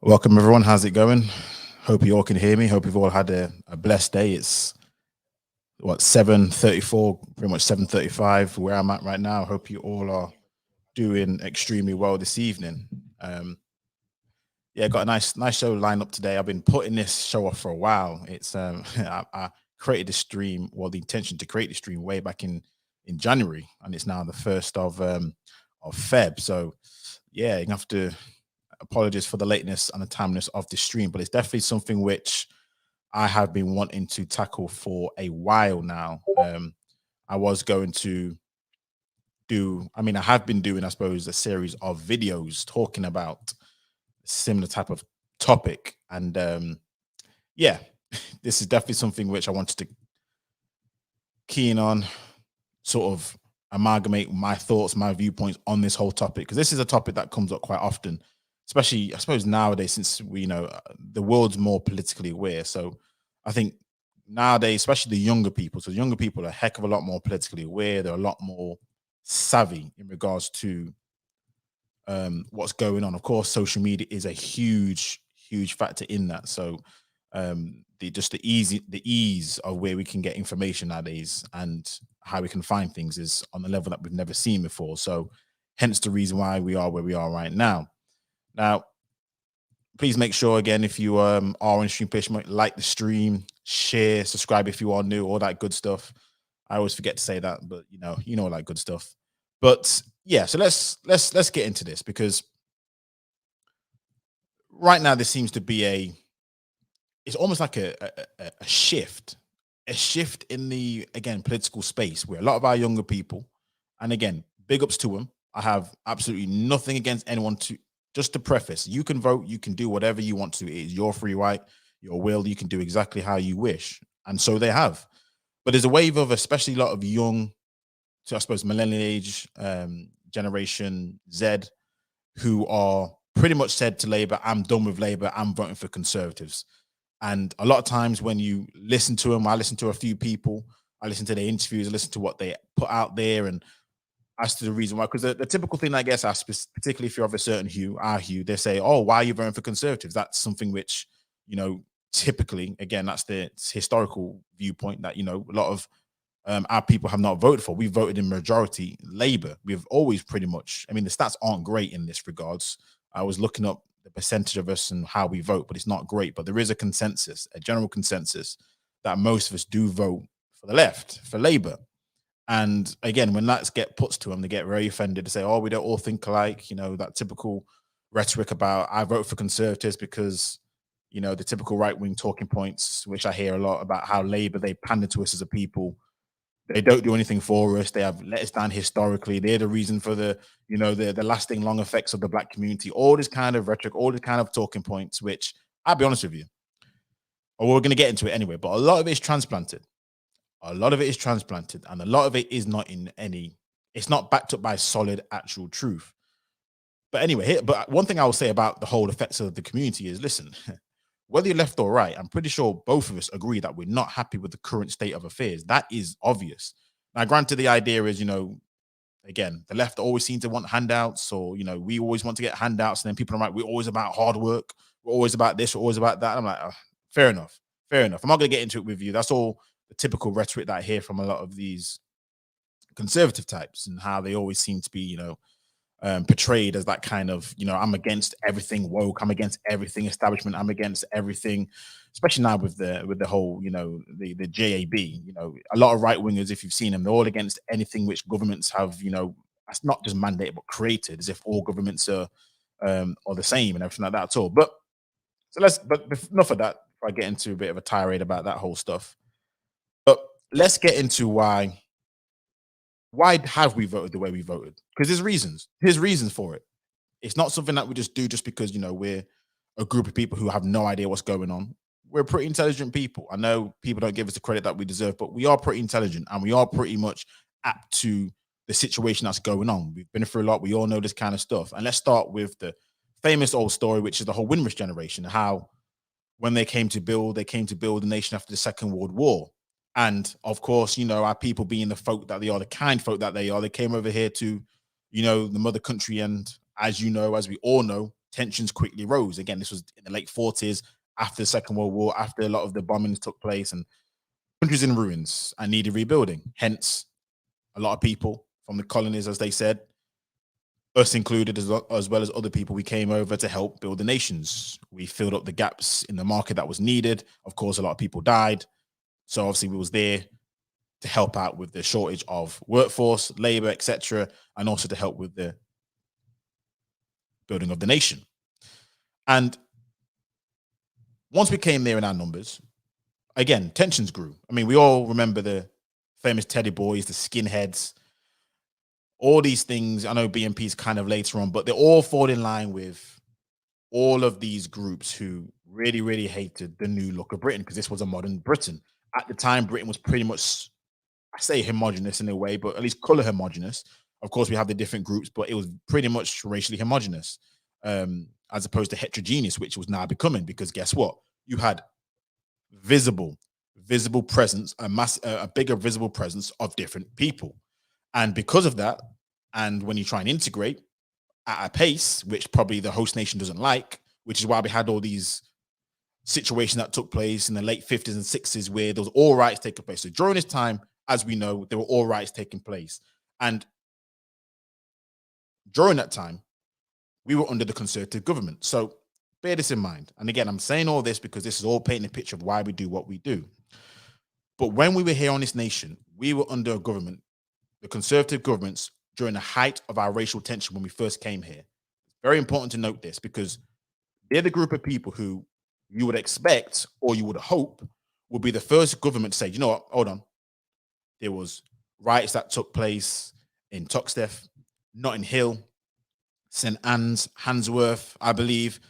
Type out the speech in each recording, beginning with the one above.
Welcome everyone. How's it going? Hope you all can hear me. Hope you've all had a blessed day. It's what 7:34, pretty much 7:35 where I'm at right now. Hope you all are doing extremely well this evening. Um, yeah, got a nice show lined up today. I've been putting this show off for a while. It's I created the stream, well, the intention to create the stream way back in January, and it's now the first of Feb. So yeah, you have to apologies for the lateness and the timeliness of this stream, but it's definitely something which I have been wanting to tackle for a while now. I was going to I have been doing, I suppose, a series of videos talking about a similar type of topic. And yeah, this is definitely something which I wanted to keen on, sort of amalgamate my thoughts, my viewpoints on this whole topic, because this is a topic that comes up quite often, especially I suppose nowadays, since the world's more politically aware. So I think nowadays, especially the younger people, so younger people are a heck of a lot more politically aware. They're a lot more savvy in regards to what's going on. Of course, social media is a huge factor in that. So the ease of where we can get information nowadays and how we can find things is on a level that we've never seen before. So hence the reason why we are where we are right now. Now, please make sure again, if you are on stream, please like the stream, share, subscribe if you are new, all that good stuff. I always forget to say that, but you know all that good stuff. But yeah, so let's get into this, because right now there seems to be it's almost like a shift, in the, again, political space, where a lot of our younger people, and again, big ups to them. I have absolutely nothing against anyone. To just to preface, you can vote, you can do whatever you want to. It is your free right, your will. You can do exactly how you wish, and so they have. But there's a wave of, especially a lot of young, so I suppose millennial age, generation Z, who are pretty much said to Labour, "I'm done with Labour. I'm voting for Conservatives." And a lot of times when you listen to them, I listen to a few people, I listen to their interviews, I listen to what they put out there, and as to the reason why, because the typical thing, I guess, particularly if you're of a certain hue, our hue, they say, "Oh, why are you voting for Conservatives?" That's something which, typically, again, that's the historical viewpoint that, a lot of our people have not voted for. We voted in majority Labour. We've always pretty much, I mean, the stats aren't great in this regards. I was looking up the percentage of us and how we vote, but it's not great. But there is a consensus, a general consensus, that most of us do vote for the left, for Labour. And again, when that get put to them, they get very offended to say, "Oh, we don't all think alike." That typical rhetoric about, "I vote for Conservatives because," the typical right wing talking points, which I hear a lot about how Labour, they pander to us as a people. They don't do anything for us. They have let us down historically. They're the reason for the lasting long effects of the black community. All this kind of rhetoric, all this kind of talking points, which, I'll be honest with you, or we're going to get into it anyway, but a lot of it is transplanted. A lot of it is transplanted, and a lot of it is not in any. It's not backed up by solid actual truth. But anyway, but one thing I will say about the whole effects of the community is, listen, whether you're left or right, I'm pretty sure both of us agree that we're not happy with the current state of affairs. That is obvious. Now, granted, the idea is, again, the left always seem to want handouts, or, we always want to get handouts. And then people are like, we're always about hard work. We're always about this. We're always about that. I'm like, oh, fair enough. Fair enough. I'm not going to get into it with you. That's all the typical rhetoric that I hear from a lot of these conservative types, and how they always seem to be, portrayed as that kind of, I'm against everything woke, I'm against everything establishment, I'm against everything, especially now with the whole, the JAB. A lot of right wingers, if you've seen them, they're all against anything which governments have, that's not just mandated but created, as if all governments are the same and everything like that at all. But enough of that before I get into a bit of a tirade about that whole stuff. But let's get into why have we voted the way we voted? Because there's reasons. There's reasons for it. It's not something that we just do just because, we're a group of people who have no idea what's going on. We're pretty intelligent people. I know people don't give us the credit that we deserve, but we are pretty intelligent, and we are pretty much apt to the situation that's going on. We've been through a lot. We all know this kind of stuff. And let's start with the famous old story, which is the whole Windrush generation, how when they came to build the nation after the Second World War. And of course, our people, being the folk that they are, the kind folk that they are, they came over here to, the mother country, and as we all know, tensions quickly rose. Again, this was in the late 40s, after the Second World War, after a lot of the bombings took place, and countries in ruins and needed rebuilding. Hence, a lot of people from the colonies, as they said, us included, as well as other people, we came over to help build the nations. We filled up the gaps in the market that was needed. Of course, a lot of people died. So obviously we was there to help out with the shortage of workforce, labor, etc., and also to help with the building of the nation. And once we came there in our numbers, again, tensions grew. I mean, we all remember the famous Teddy Boys, the skinheads, all these things. I know BNP is kind of later on, but they all fall in line with all of these groups who really, really hated the new look of Britain, because this was a modern Britain. At the time, Britain was pretty much, I say homogenous in a way, but at least color homogenous. Of course, we have the different groups, but it was pretty much racially homogenous, as opposed to heterogeneous, which was now becoming, because guess what? You had visible presence, a bigger visible presence of different people. And because of that, and when you try and integrate at a pace which probably the host nation doesn't like, which is why we had all these situations that took place in the late 50s and 60s where there was all rights taking place. So during this time, as we know, there were all rights taking place. And during that time, we were under the Conservative government. So bear this in mind. And again, I'm saying all this because this is all painting a picture of why we do what we do. But when we were here on this nation, we were under a government, the Conservative governments, during the height of our racial tension when we first came here. Very important to note this, because they're the group of people who you would expect, or you would hope, would be the first government to say, you know what, hold on. There was riots that took place in Toxteth, Notting Hill, St. Anne's, Handsworth, I believe.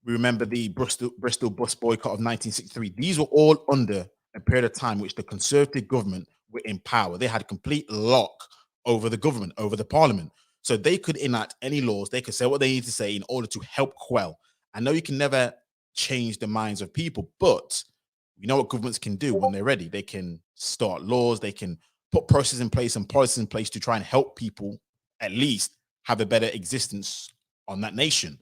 We remember the Bristol bus boycott of 1963. These were all under a period of time which the Conservative government were in power. They had complete lock over the government, over the parliament. So they could enact any laws. They could say what they need to say in order to help quell. I know you can never change the minds of people, but you know what governments can do when they're ready. They can start laws. They can put processes in place and policies in place to try and help people at least have a better existence on that nation.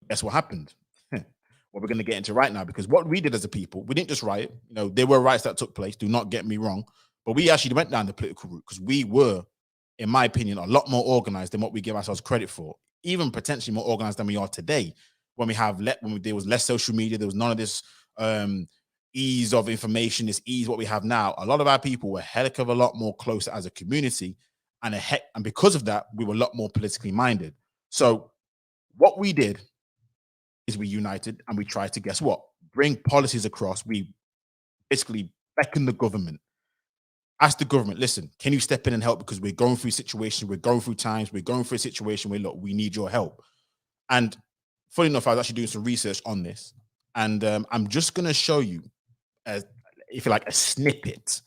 Guess what happened? What we're going to get into right now, because what we did as a people, we didn't just riot. You know, there were riots that took place. Do not get me wrong, but we actually went down the political route because we were, in my opinion, a lot more organized than what we give ourselves credit for. Even potentially more organized than we are today. When there was less social media, there was none of this ease of information, this ease what we have now. A lot of our people were a heck of a lot more closer as a community, and because of that, we were a lot more politically minded. So what we did is we united and we tried to, guess what, bring policies across. We basically beckoned the government, asked the government, listen, can you step in and help, because we're going through situations, we're going through times, we're going through a situation where, look, we need your help. And funny enough, I was actually doing some research on this, and I'm just going to show you, if you like, a snippet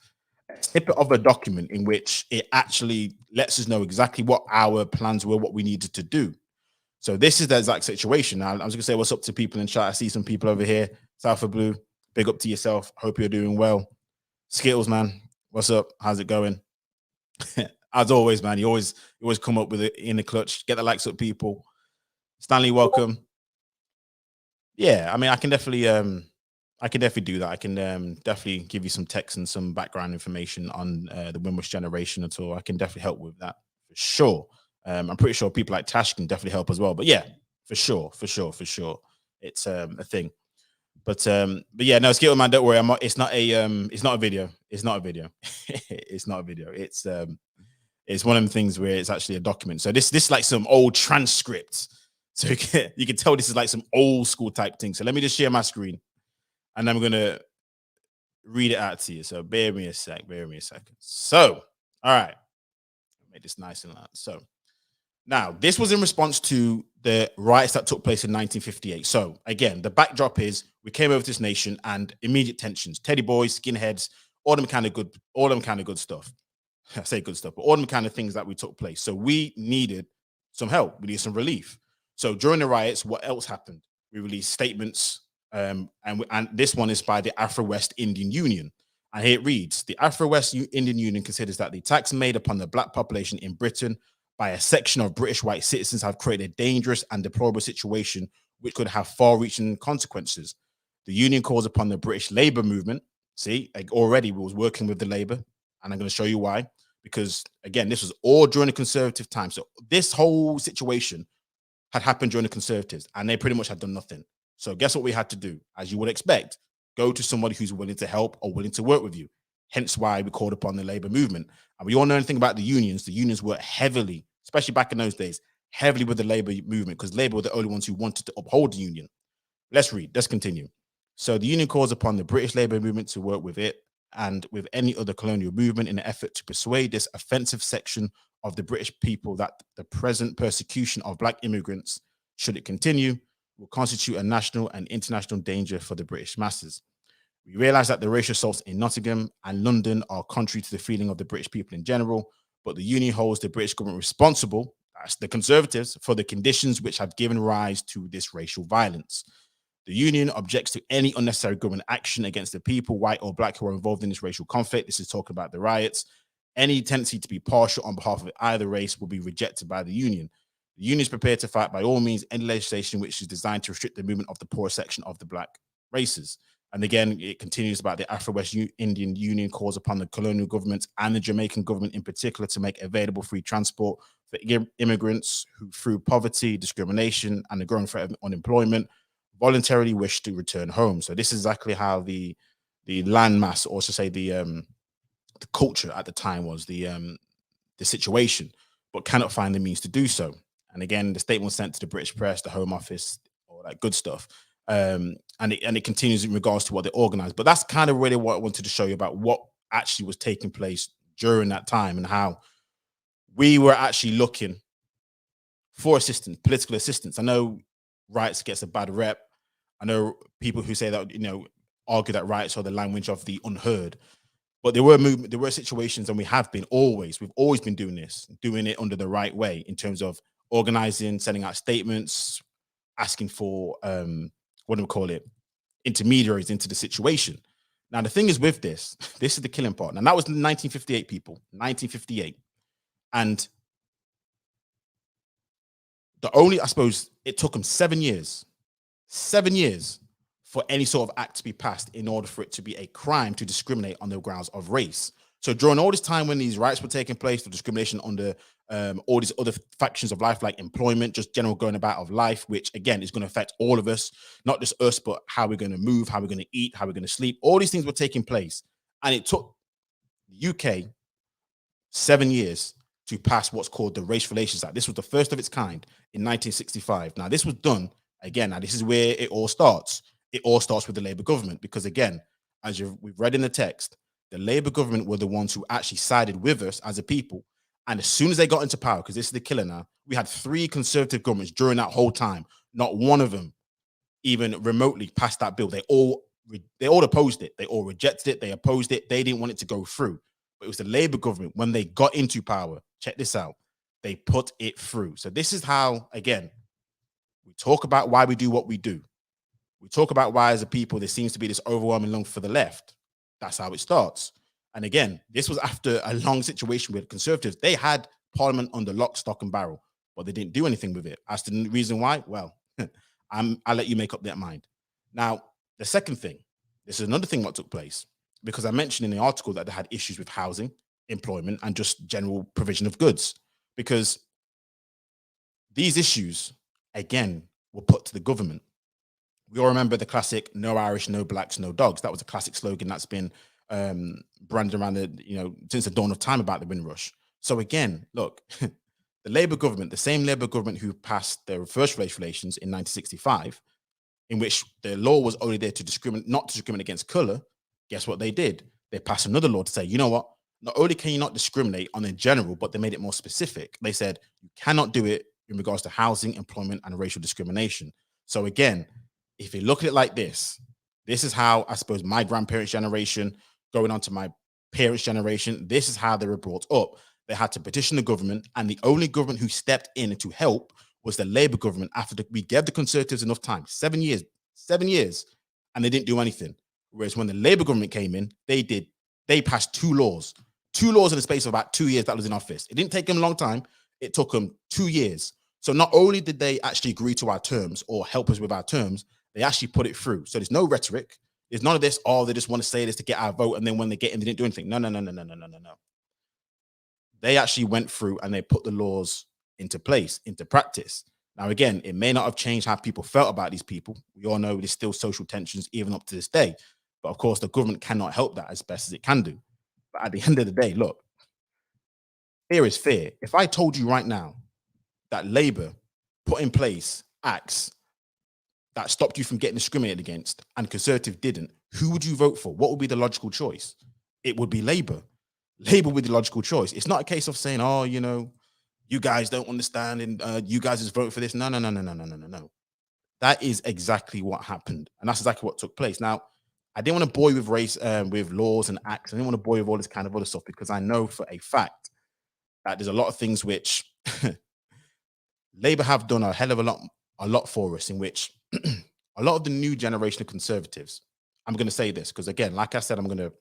of a document in which it actually lets us know exactly what our plans were, what we needed to do. So this is the exact situation. Now, I was going to say what's up to people in chat. I see some people over here. South of Blue, big up to yourself. Hope you're doing well. Skittles, man, what's up? How's it going? As always, man, you always come up with it in the clutch. Get the likes up, people. Stanley, welcome. Yeah, I mean, I can definitely do that. I can definitely give you some text and some background information on the Windrush generation at all. I can definitely help with that for sure. I'm pretty sure people like Tash can definitely help as well. But yeah, for sure. It's a thing. But yeah, no, Skittle man, don't worry. It's not a video. It's not a video. It's not a video. It's one of the things where it's actually a document. So this is like some old transcript. So you can tell this is like some old school type thing. So let me just share my screen, and I'm gonna read it out to you. So bear me a second. So, all right, make this nice and loud. So now this was in response to the riots that took place in 1958. So again, the backdrop is we came over to this nation and immediate tensions, Teddy Boys, skinheads, all them kind of good stuff. I say good stuff, but all them kind of things that we took place. So we needed some help. We needed some relief. So during the riots, what else happened? We released statements, and this one is by the Afro-West Indian Union. And here it reads, the Afro-West Indian Union considers that the tax made upon the black population in Britain by a section of British white citizens have created a dangerous and deplorable situation which could have far-reaching consequences. The union calls upon the British Labour movement. See, like already we was working with the Labour, and I'm going to show you why. Because again, this was all during the Conservative time. So this whole situation had happened during the Conservatives, and they pretty much had done nothing. So guess what we had to do? As you would expect, go to somebody who's willing to help or willing to work with you. Hence why we called upon the Labour movement. And we all know anything about the unions. The unions were heavily, especially back in those days, heavily with the Labour movement, because Labour were the only ones who wanted to uphold the union. Let's read. Let's continue. So the union calls upon the British Labour movement to work with it and with any other colonial movement in an effort to persuade this offensive section of the British people that the present persecution of black immigrants, should it continue, will constitute a national and international danger for the British masses. We realize that the racial assaults in Nottingham and London are contrary to the feeling of the British people in general, but the union holds the British government responsible, that's the Conservatives, for the conditions which have given rise to this racial violence. The union objects to any unnecessary government action against the people, white or black, who are involved in this racial conflict. This is talking about the riots. Any tendency to be partial on behalf of either race will be rejected by the union. The union is prepared to fight by all means any legislation which is designed to restrict the movement of the poor section of the black races. And again, it continues about the Afro-West Indian Union calls upon the colonial government and the Jamaican government in particular to make available free transport for immigrants who, through poverty, discrimination, and the growing threat of unemployment, voluntarily wish to return home. So this is exactly how the landmass, or to say the culture at the time was, the situation, but cannot find the means to do so. And again, the statement was sent to the British press, the Home Office, all that good stuff. And it continues in regards to what they organized. But that's kind of really what I wanted to show you about what actually was taking place during that time and how we were actually looking for assistance, political assistance. I know rights gets a bad rep. I know people who say that, argue that rights are the language of the unheard. But there were situations, and we've always been doing it under the right way in terms of organizing, sending out statements, asking for what do we call it, intermediaries into the situation. Now the thing is with this is the killing part. And that was 1958, people, 1958, and I suppose it took them 7 years for any sort of act to be passed in order for it to be a crime to discriminate on the grounds of race. So during all this time when these rights were taking place, the discrimination under all these other factions of life, like employment, just general going about of life, which again is going to affect all of us, not just us, but how we're going to move, how we're going to eat, how we're going to sleep. All these things were taking place. And it took the UK 7 years to pass what's called the Race Relations Act. This was the first of its kind in 1965. Now, this was done, again, now this is where it all starts. It all starts with the Labour government, because again, as we've read in the text, the Labour government were the ones who actually sided with us as a people. And as soon as they got into power, because this is the killer now, we had 3 Conservative governments during that whole time. Not one of them even remotely passed that bill. They all opposed it. They all rejected it. They opposed it. They didn't want it to go through. But it was the Labour government, when they got into power, check this out, they put it through. So this is how, again, we talk about why we do what we do. We talk about why, as a people, there seems to be this overwhelming love for the left. That's how it starts. And again, this was after a long situation with Conservatives. They had Parliament under lock, stock, and barrel, but they didn't do anything with it. As to the reason why, well, I'll let you make up that mind. Now, the second thing, this is another thing what took place, because I mentioned in the article that they had issues with housing, employment, and just general provision of goods, because these issues, again, were put to the government. We all remember the classic "No Irish, no blacks, no dogs." That was a classic slogan that's been branded around since the dawn of time about the Windrush. So again, look, the Labour government, the same Labour government who passed their first race relations in 1965, in which the law was only there to not to discriminate against color. Guess what they did? They passed another law to say, you know what? Not only can you not discriminate on the general, but they made it more specific. They said you cannot do it in regards to housing, employment, and racial discrimination. So again, if you look at it like this is how, I suppose, my grandparents' generation, going on to my parents' generation, this is how they were brought up. They had to petition the government, and the only government who stepped in to help was the Labour government after we gave the Conservatives enough time, 7 years, and they didn't do anything. Whereas when the Labour government came in, they passed two laws in the space of about 2 years that was in office. It didn't take them a long time. It took them 2 years. So not only did they actually agree to our terms or help us with our terms, they actually put it through. So there's no rhetoric. There's none of this, oh, they just want to say this to get our vote. And then when they get in, they didn't do anything. No, no, no, no, no, no, no, no, no. They actually went through and they put the laws into place, into practice. Now, again, it may not have changed how people felt about these people. We all know there's still social tensions even up to this day. But of course, the government cannot help that as best as it can do. But at the end of the day, look, fear is fear. If I told you right now that Labour put in place acts that stopped you from getting discriminated against and Conservative didn't, who would you vote for? What would be the logical choice? It would be Labour. Labour would be the logical choice. It's not a case of saying, oh, you guys don't understand and you guys just vote for this. No, no, no, no, no, no, no, no, no. That is exactly what happened. And that's exactly what took place. Now, I didn't want to bore you with race, with laws and acts. I didn't want to bore you with all this kind of other stuff because I know for a fact that there's a lot of things which Labour have done a lot for us, in which a lot of the new generation of Conservatives, I'm going to say this because, again, like I said, I'm going to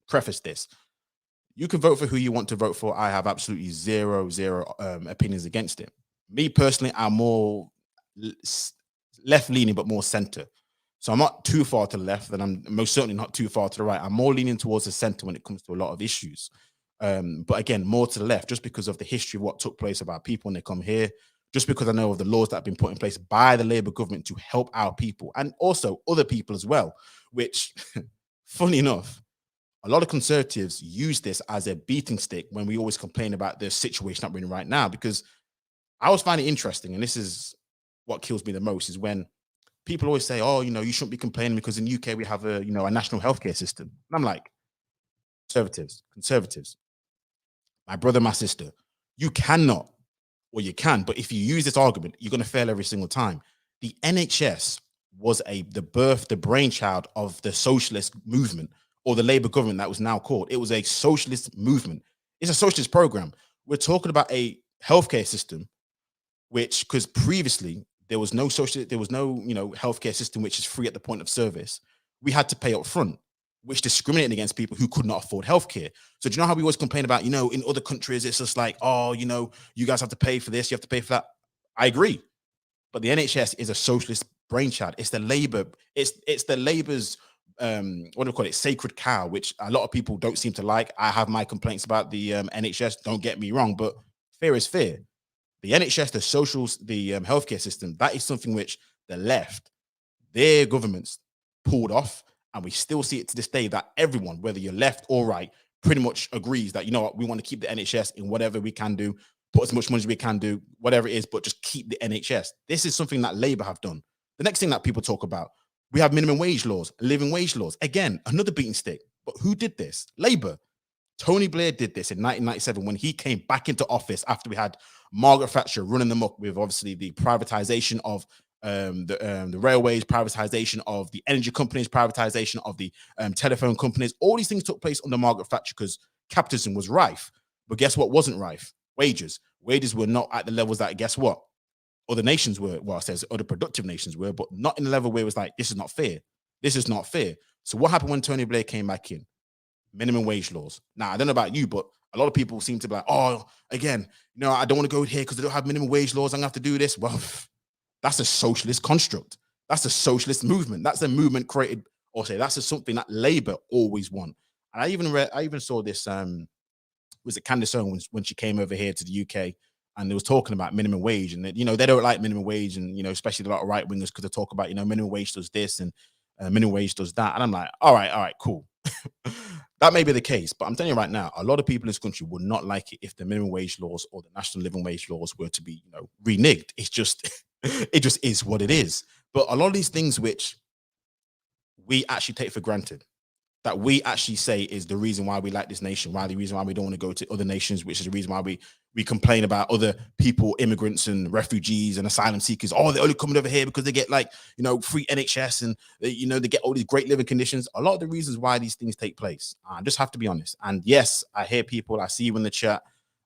preface this. You can vote for who you want to vote for. I have absolutely zero opinions against it. Me personally, I'm more left leaning, but more center. So I'm not too far to the left, and I'm most certainly not too far to the right. I'm more leaning towards the center when it comes to a lot of issues. But again, more to the left, just because of the history of what took place of our people when they come here, just because I know of the laws that have been put in place by the Labour government to help our people and also other people as well, which, funny enough, a lot of Conservatives use this as a beating stick when we always complain about the situation that we're in right now. Because I always find it interesting, and this is what kills me the most, is when people always say, oh, you shouldn't be complaining because in the UK we have a national healthcare system. And I'm like, conservatives, my brother, my sister, you cannot, or you can, but if you use this argument, you're going to fail every single time. The NHS was the brainchild of the socialist movement, or the Labour government that was now called. It was a socialist movement. It's a socialist program. We're talking about a healthcare system, because previously there was no healthcare system which is free at the point of service. We had to pay up front, which discriminated against people who could not afford healthcare. So do you know how we always complain about, in other countries, it's just like, oh, you guys have to pay for this, you have to pay for that. I agree. But the NHS is a socialist brainchild. It's the Labour, it's the Labour's what do we call it? Sacred cow, which a lot of people don't seem to like. I have my complaints about the NHS, don't get me wrong, but fair is fair. The NHS, the healthcare system, that is something which the left, their governments pulled off. And we still see it to this day that everyone, whether you're left or right, pretty much agrees that, we want to keep the NHS in whatever we can do, put as much money as we can do, whatever it is, but just keep the NHS. This is something that Labour have done. The next thing that people talk about, we have minimum wage laws, living wage laws. Again, another beating stick. But who did this? Labour. Tony Blair did this in 1997 when he came back into office after we had Margaret Thatcher running them up with obviously the privatization of the railways, privatization of the energy companies, privatization of the telephone companies. All these things took place under Margaret Thatcher because capitalism was rife. But guess what wasn't rife? Wages. Wages were not at the levels that, guess what? Other nations were, well, it says other productive nations were, but not in the level where it was like, this is not fair. This is not fair. So what happened when Tony Blair came back in? Minimum wage laws. Now, I don't know about you, but a lot of people seem to be like, oh, again, I don't want to go here because they don't have minimum wage laws. I'm going to have to do this. Well, that's a socialist construct. That's a socialist movement. That's a movement created, or say that's something that Labour always want. And I even saw this, was it Candace Owens when she came over here to the UK and they was talking about minimum wage, and they don't like minimum wage, and especially a lot of right wingers because they talk about minimum wage does this and minimum wage does that, and I'm like, all right, cool. That may be the case, but I'm telling you right now, a lot of people in this country would not like it if the minimum wage laws or the national living wage laws were to be, reneged. It's just, it just is what it is. But a lot of these things which we actually take for granted, that we actually say is the reason why we like this nation, why the reason why we don't want to go to other nations, which is the reason why we complain about other people, immigrants and refugees and asylum seekers. Oh, they're only coming over here because they get free NHS and they get all these great living conditions. A lot of the reasons why these things take place. I just have to be honest. And yes, I hear people, I see you in the chat.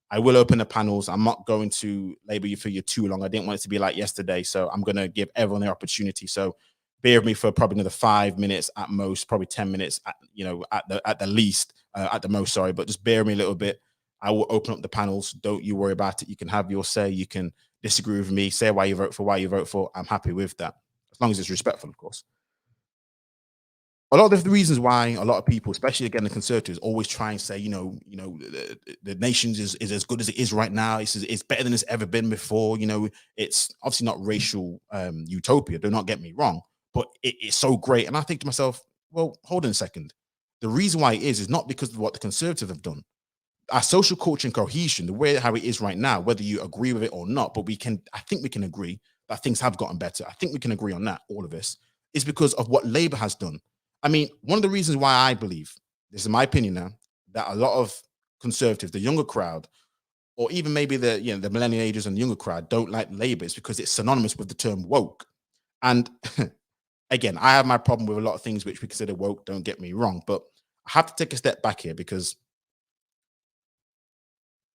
I will open the panels. I'm not going to label you for you too long. I didn't want it to be like yesterday. So I'm going to give everyone the opportunity. So bear with me for probably another 5 minutes at most, probably 10 minutes at the least, at the most, sorry, but just bear with me a little bit. I will open up the panels. Don't you worry about it. You can have your say. You can disagree with me. Say why you vote for, why you vote for. I'm happy with that, as long as it's respectful, of course. A lot of the reasons why a lot of people, especially again the conservatives, always try and say, the nations is as good as it is right now. It's better than it's ever been before. It's obviously not racial utopia. Do not get me wrong, but it's so great. And I think to myself, well, hold on a second. The reason why it is not because of what the conservatives have done. Our social culture and cohesion, the way how it is right now, whether you agree with it or not, but I think we can agree that things have gotten better. I think we can agree on that, all of us, is because of what Labour has done. I mean, one of the reasons why I believe, this is my opinion now, that a lot of conservatives, the younger crowd, or even maybe the millennial ages and younger crowd don't like Labour is because it's synonymous with the term woke. And again, I have my problem with a lot of things which we consider woke, don't get me wrong, but I have to take a step back here because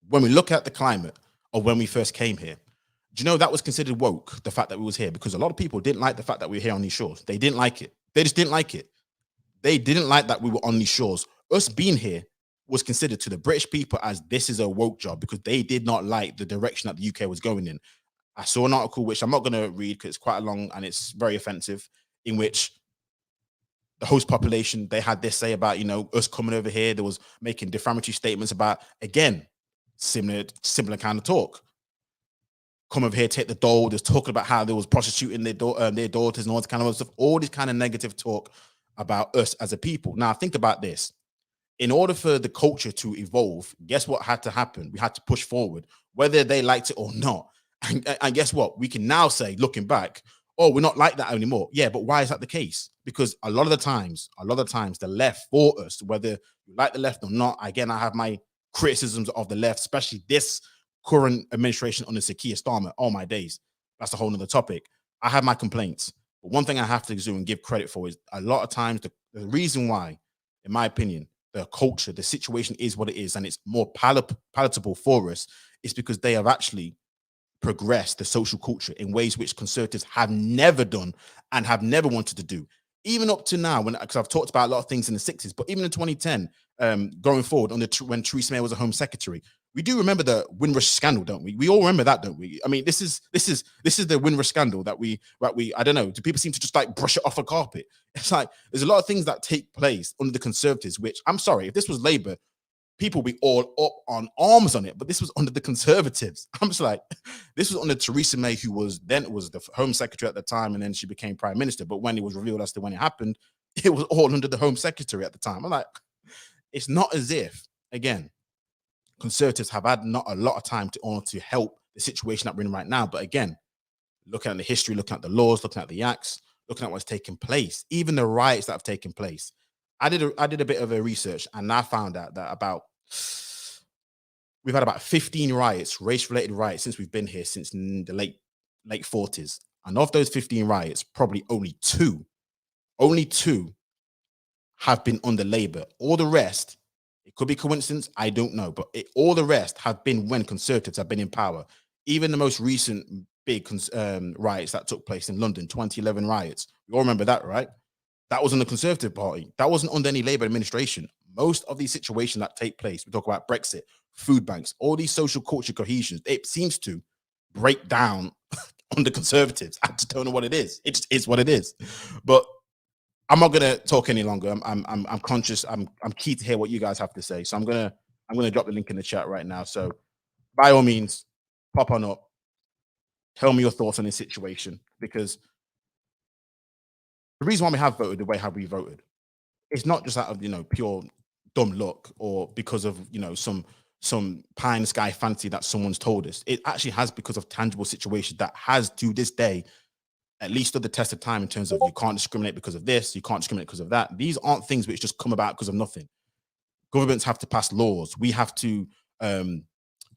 when we look at the climate of when we first came here, do you know that was considered woke, the fact that we was here? Because a lot of people didn't like the fact that we were here on these shores. They didn't like it. They just didn't like it. They didn't like that we were on these shores. Us being here was considered to the British people as this is a woke job because they did not like the direction that the UK was going in. I saw an article, which I'm not going to read because it's quite long and it's very offensive, in which the host population, they had this say about, us coming over here. There was making defamatory statements about, again, similar kind of talk. Come over here, take the doll. There's talking about how there was prostituting their daughters and all this kind of stuff. All this kind of negative talk about us as a people. Now, think about this. In order for the culture to evolve, guess what had to happen? We had to push forward, whether they liked it or not. And guess what? We can now say, looking back, oh, we're not like that anymore. Yeah, but why is that the case? Because a lot of the times, the left fought us, whether you like the left or not. Again, I have my criticisms of the left, especially this current administration under Sir Keir Starmer. Oh my days, that's a whole nother topic. I have my complaints, but one thing I have to do and give credit for is a lot of times the reason why, in my opinion, the culture, the situation is what it is, and it's more palatable for us, is because they have actually progress the social culture in ways which conservatives have never done and have never wanted to do. Even up to now, because I've talked about a lot of things in the 60s, but even in 2010, going forward, when Theresa May was a Home Secretary, we do remember the Windrush scandal, don't we? We all remember that, don't we? I mean, this is the Windrush scandal that we I don't know. Do people seem to just like brush it off a carpet? It's like there's a lot of things that take place under the Conservatives, which I'm sorry, if this was Labour, people be all up on arms on it, but this was under the Conservatives. I'm just like, this was under Theresa May, who was the Home Secretary at the time, and then she became Prime Minister. But when it was revealed as to when it happened, it was all under the Home Secretary at the time. I'm like, it's not as if, again, Conservatives have had not a lot of time to help the situation that we're in right now. But again, looking at the history, looking at the laws, looking at the acts, looking at what's taken place, even the riots that have taken place. I did a bit of a research, and I found out that we've had about 15 riots, race-related riots, since we've been here since the late 40s. And of those 15 riots, probably only two have been under Labour. All the rest, it could be coincidence, I don't know, but all the rest have been when Conservatives have been in power. Even the most recent big riots that took place in London, 2011 riots, we all remember that, right? That was in the Conservative Party. That wasn't under any Labour administration. Most of these situations that take place, we talk about Brexit, food banks, all these social culture cohesions, it seems to break down on the Conservatives. I just don't know what it is. It just is what it is. But I'm not gonna talk any longer. I'm conscious. I'm keen to hear what you guys have to say. So I'm gonna drop the link in the chat right now. So by all means, pop on up. Tell me your thoughts on this situation, because the reason why we have voted the way how we voted, it's not just out of pure dumb luck or because of some pie in the sky fancy that someone's told us. It actually has because of tangible situations that has to this day at least stood the test of time in terms of you can't discriminate because of this, you can't discriminate because of that. These aren't things which just come about because of nothing. Governments have to pass laws. We have to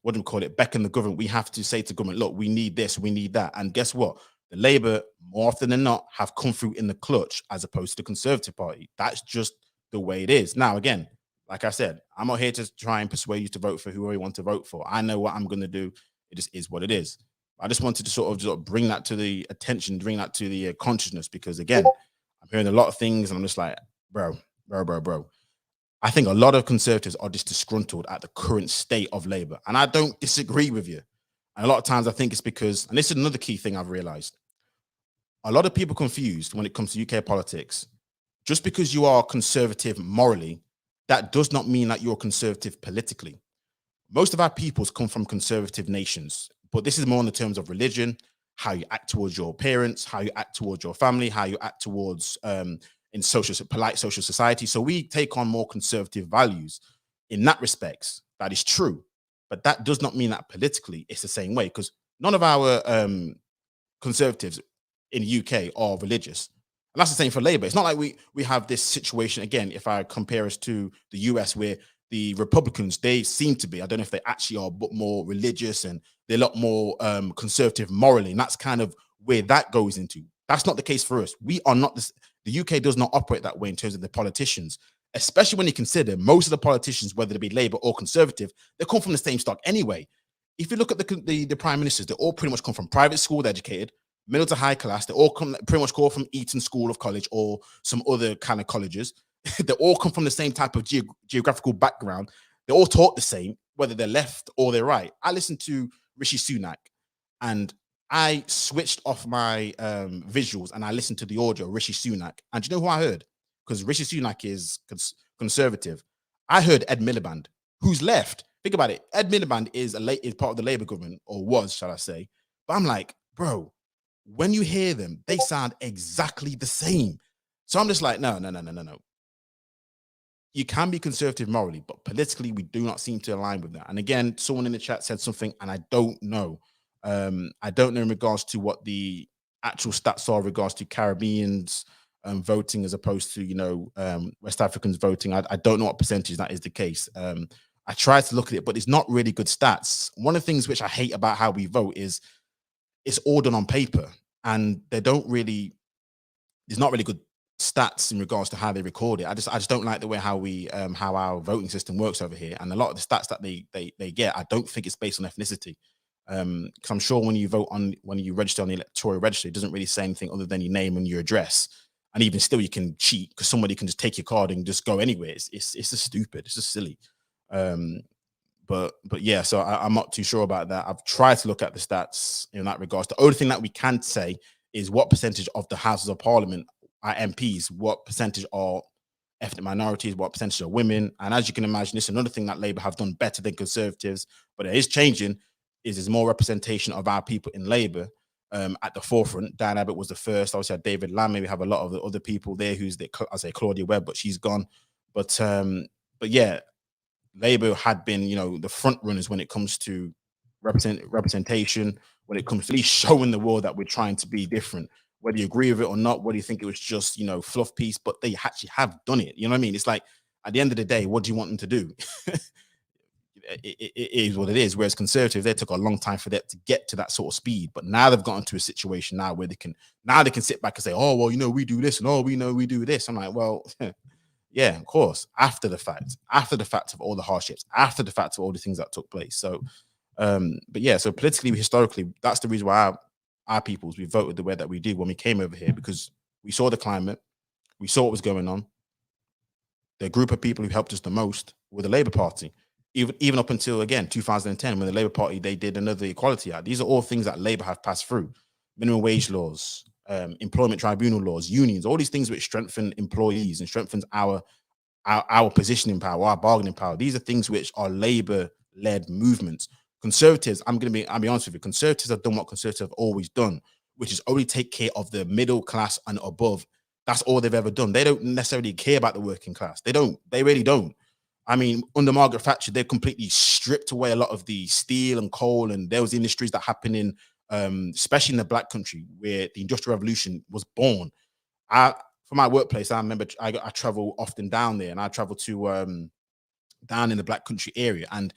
what do we call it? Beckon the government. We have to say to government, look, we need this, we need that. And guess what? The Labour, more often than not, have come through in the clutch as opposed to the Conservative Party. That's just the way it is. Now, again, like I said, I'm not here to try and persuade you to vote for whoever you want to vote for. I know what I'm going to do. It just is what it is. I just wanted to sort of just bring that to the attention, bring that to the consciousness, because again, I'm hearing a lot of things and I'm just like, bro. I think a lot of conservatives are just disgruntled at the current state of Labour. And I don't disagree with you. And a lot of times I think it's because, and this is another key thing I've realized, a lot of people confused when it comes to UK politics. Just because you are conservative morally, that does not mean that you're conservative politically. Most of our peoples come from conservative nations, but this is more in the terms of religion, how you act towards your parents, how you act towards your family, how you act towards in social polite social society. So we take on more conservative values in that respects. That is true, but that does not mean that politically it's the same way, because none of our conservatives in the UK are religious. And that's the same for Labour. It's not like we have this situation again. If I compare us to the US, where the Republicans, they seem to be, I don't know if they actually are, but more religious, and they're a lot more conservative morally. And that's kind of where that goes into. That's not the case for us. We are not this. The UK does not operate that way in terms of the politicians, especially when you consider most of the politicians, whether they be Labour or Conservative, they come from the same stock anyway. If you look at the prime ministers, they all pretty much come from private school educated, middle to high class. They all come pretty much go from Eton School of College or some other kind of colleges. They all come from the same type of geographical background. They're all taught the same, whether they're left or they're right. I listened to Rishi Sunak, and I switched off my visuals and I listened to the audio of Rishi Sunak. And do you know who I heard? Because Rishi Sunak is conservative. I heard Ed Miliband, who's left. Think about it. Ed Miliband is is part of the Labour government, or was, shall I say? But I'm like, bro, when you hear them, they sound exactly the same. So I'm just like, no, no, no, no, no, no. You can be conservative morally, but politically, we do not seem to align with that. And again, someone in the chat said something, and I don't know. I don't know in regards to what the actual stats are in regards to Caribbeans voting as opposed to West Africans voting. I don't know what percentage that is the case. I tried to look at it, but it's not really good stats. One of the things which I hate about how we vote is it's all done on paper, and they don't really. There's not really good stats in regards to how they record it. I just don't like the way how our voting system works over here, and a lot of the stats that they get, I don't think it's based on ethnicity. Because I'm sure when you register on the electoral register, it doesn't really say anything other than your name and your address. And even still, you can cheat because somebody can just take your card and just go anywhere. It's just stupid. It's just silly. But yeah, so I'm not too sure about that. I've tried to look at the stats in that regards. The only thing that we can say is what percentage of the Houses of Parliament are MPs, what percentage are ethnic minorities, what percentage are women. And as you can imagine, this is another thing that Labour have done better than Conservatives, but it is changing, is there's more representation of our people in Labour at the forefront. Dan Abbott was the first. Obviously, had David Lamb. We have a lot of the other people there I say Claudia Webb, but she's gone. But yeah, Labour had been, the front runners when it comes to representation, when it comes to at least showing the world that we're trying to be different. Whether you agree with it or not, whether you think it was just, fluff piece, but they actually have done it. You know what I mean? It's like at the end of the day, what do you want them to do? It is what it is. Whereas Conservatives, they took a long time for them to get to that sort of speed. But now they've gotten to a situation now where they can sit back and say, oh, well, we do this, and oh, we know we do this. I'm like, well, yeah, of course. After the fact of all the hardships, after the fact of all the things that took place. So, but yeah, so politically, historically, that's the reason why our peoples, we voted the way that we did when we came over here, because we saw the climate, we saw what was going on. The group of people who helped us the most were the Labour Party, even up until again 2010, when the Labour Party, they did another Equality Act. These are all things that Labour have passed through: minimum wage laws, employment tribunal laws, unions, all these things which strengthen employees and strengthens our positioning power, our bargaining power. These are things which are Labour-led movements. Conservatives, I'll be honest with you, Conservatives have done what Conservatives have always done, which is only take care of the middle class and above. That's all they've ever done. They don't necessarily care about the working class. They don't. They really don't. I mean, under Margaret Thatcher, they completely stripped away a lot of the steel and coal and those industries that happen in, especially in the Black country, where the Industrial Revolution was born. For my workplace, I remember I travel often down there, and I travel to down in the Black country area, and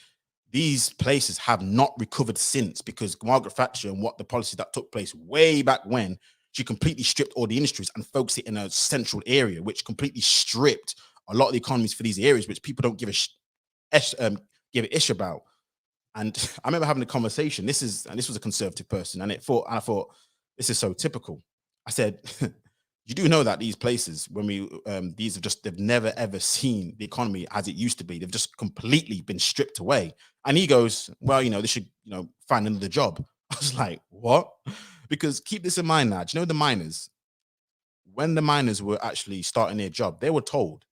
these places have not recovered since, because Margaret Thatcher and what the policy that took place way back when, she completely stripped all the industries and focused it in a central area, which completely stripped a lot of the economies for these areas, which people don't give a ish about. And I remember having a conversation. This was a Conservative person, and I thought, this is so typical. I said, You do know that these places, when we these have just they've never ever seen the economy as it used to be. They've just completely been stripped away. And he goes, well, they should, find another job. I was like, what? Because keep this in mind now. Do you know the miners? When the miners were actually starting their job, they were told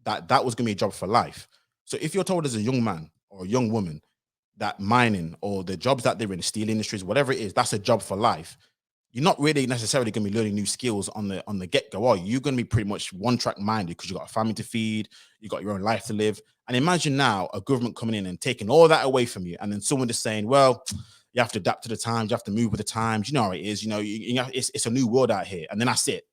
that that was going to be a job for life. So if you're told as a young man or a young woman that mining or the jobs that they're in, steel industries, whatever it is, that's a job for life, you're not really necessarily going to be learning new skills on the get go. Are you? You're going to be pretty much one track minded because you got a family to feed, you got your own life to live. And imagine now a government coming in and taking all that away from you, and then someone just saying, "Well, you have to adapt to the times, you have to move with the times." You know how it is. It's a new world out here, and then that's it.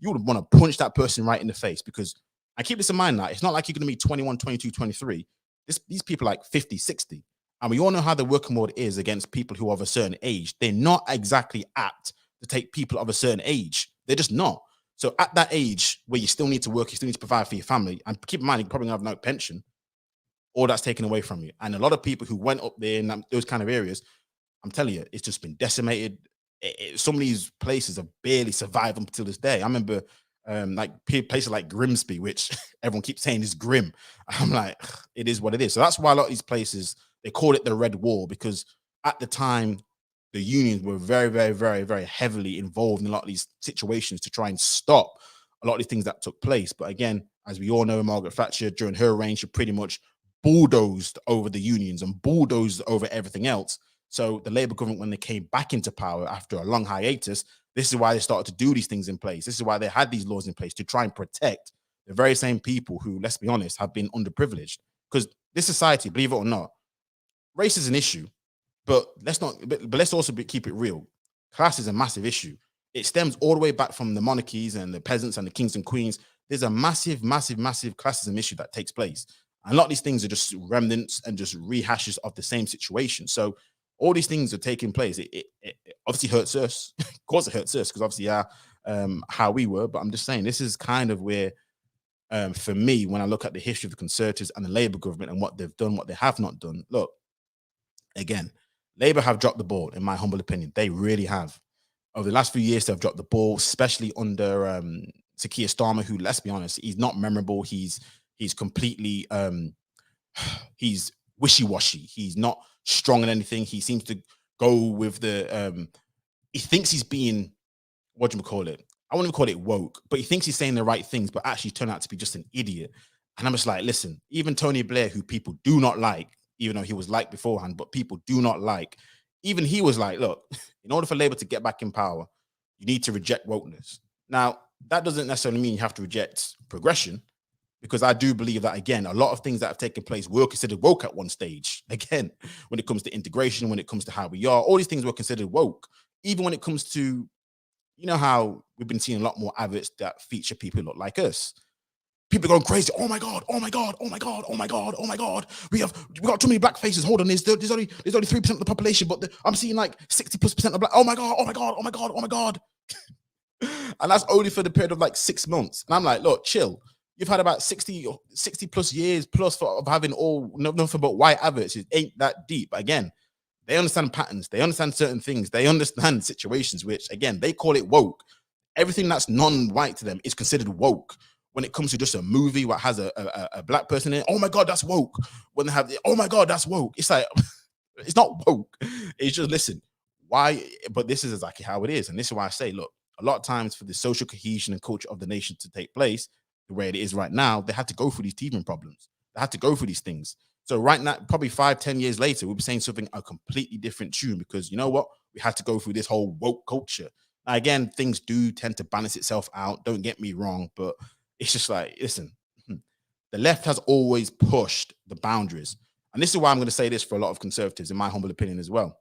You would want to punch that person right in the face because I keep this in mind now. It's not like you're going to be 21, 22, 23. These people are like 50, 60. And we all know how the working world is against people who are of a certain age. They're not exactly apt to take people of a certain age. They're just not. So at that age where you still need to work, you still need to provide for your family, and keep in mind, you probably have no pension, all that's taken away from you. And a lot of people who went up there in those kind of areas, I'm telling you, it's just been decimated. Some of these places have barely survived until this day. I remember like places like Grimsby, which everyone keeps saying is grim. I'm like, it is what it is. So that's why a lot of these places, they call it the Red Wall, because at the time, the unions were very, very, very, very heavily involved in a lot of these situations to try and stop a lot of these things that took place. But again, as we all know, Margaret Thatcher, during her reign, she pretty much bulldozed over the unions and bulldozed over everything else. So the Labour government, when they came back into power after a long hiatus, this is why they started to do these things in place. This is why they had these laws in place to try and protect the very same people who, let's be honest, have been underprivileged. Because this society, believe it or not, race is an issue, but let's not. But let's also keep it real. Class is a massive issue. It stems all the way back from the monarchies and the peasants and the kings and queens. There's a massive, massive, massive classism issue that takes place. And a lot of these things are just remnants and just rehashes of the same situation. So all these things are taking place. It obviously hurts us. Of course, it hurts us because obviously, how we were. But I'm just saying, this is kind of where, for me, when I look at the history of the Conservatives and the Labour government and what they've done, what they have not done. Look, again, Labour have dropped the ball, in my humble opinion. They really have. Over the last few years, they've dropped the ball, especially under Sir Keir Starmer, who, let's be honest, he's not memorable. He's completely he's wishy-washy. He's not strong in anything. He seems to go with the he thinks he's being, what do you call it? I wouldn't even call it woke, but he thinks he's saying the right things, but actually turned out to be just an idiot. And I'm just like, listen, even Tony Blair, who people do not like, even though he was liked beforehand, but people do not like, even he was like, look, in order for Labour to get back in power, you need to reject wokeness. Now, that doesn't necessarily mean you have to reject progression, because I do believe that, again, a lot of things that have taken place were considered woke at one stage. Again, when it comes to integration, when it comes to how we are, all these things were considered woke. Even when it comes to, how we've been seeing a lot more adverts that feature people who look like us. People are going crazy. Oh my God, oh my God, oh my God, oh my God, oh my God. We got too many black faces. Hold on, there's only 3% of the population, but I'm seeing like 60+% of black. Oh my God, oh my God, oh my God, oh my God. And that's only for the period of like 6 months. And I'm like, look, chill. You've had about 60 plus years plus of having nothing but white adverts. It ain't that deep. But again, they understand patterns. They understand certain things. They understand situations, which, again, they call it woke. Everything that's non-white to them is considered woke. When it comes to just a movie what has a black person in it, oh my God, that's woke. When they have oh my God, that's woke. It's like, it's not woke. It's just, listen, why? But this is exactly how it is. And this is why I say, look, a lot of times for the social cohesion and culture of the nation to take place the way it is right now, they had to go through these teething problems. They had to go through these things. So right now, probably 5-10 years later, we'll be saying something a completely different tune, because you know what? We had to go through this whole woke culture. Now, again, things do tend to balance itself out. Don't get me wrong, but it's just like, listen, the left has always pushed the boundaries. And this is why I'm going to say this for a lot of conservatives, in my humble opinion as well.